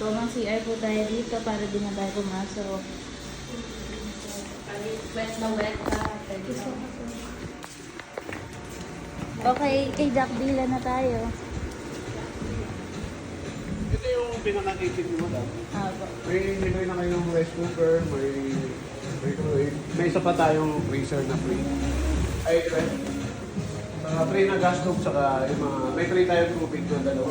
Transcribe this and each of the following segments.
Common CR po tayo dito para di na tayo pumasok. Wet na wet ka. Okay, kay Jack Dilla na tayo. Ito yung pinaka-native mo lang. Abo. May nilagay na kayong rice cooker, may isa pa tayong freezer na free. Ay, free na gas stove, saka yung mga, may free tayong tubig na dalawa.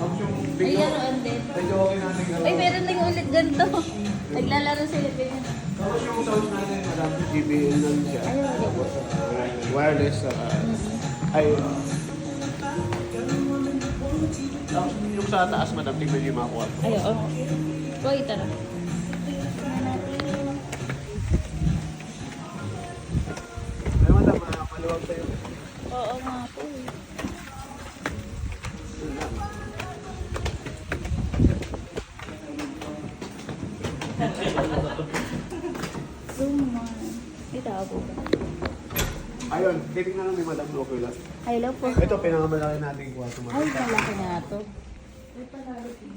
Tapos yung Ay, video, laruan din. medyo okay natin dalawa. Ay, meron din ulit ganito. Naglalaro sila ganyan. Tapos yung sound natin, madami GBL lang siya. Ay, okay. Tapos wireless, saka, ay, tapos yung sa taas, madam, tingnan niyo yung mga kwarto. Ay, oo. Boy, tara. Ay, madam, maluwag tayo. Oo nga po. Suman. Ito po ba? Ayun, titignan lang ni madam okay lang. Hello po. Ito, pinakamalaki nating kwarto, madam. Ay, malaki nga to.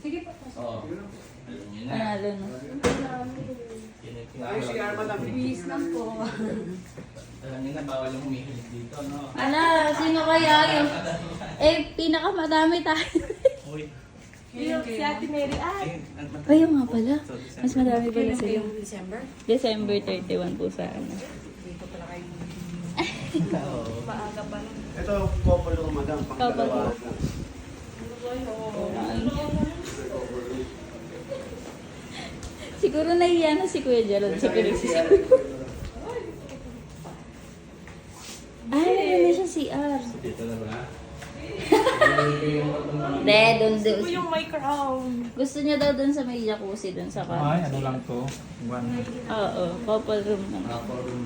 Sige pa. Oo. Alam niyo na. Panalo na. Ay, si Ar, madam. Please lang po. Alam niyo na, bawal yung humihilig dito, no? Ala, sino kaya yun? Eh, pinakamadami tayo. Uy. Yung si Ate Mary. Ay! Ayun nga pala. Mas madami pala Kailan sila. yung December? December 31 po sa ano. Hindi ko pala kayo. Oo. Paaga pa lang. Ito, couple room, madam. Pang Couple dalawa room. lang. Siguro nahiya na si Kuya Gerald sa pinagsisiguro. Ay, meron na siya CR. Dito na ba? Hindi, doon. Ito yung my crown. Gusto niya daw doon sa may jacuzzi, doon sa Ay, kwarto. ano lang to? One. Oo, couple room lang. Room.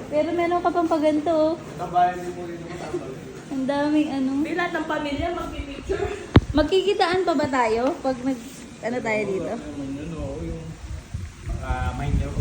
Pero meron ka pang paganto, oh. Kabayan din po dito matambal. Ang daming ano. May lahat ng pamilya magpipicture. Magkikitaan pa ba tayo pag nag, ano tayo dito? Ano yun, oh, yung mind your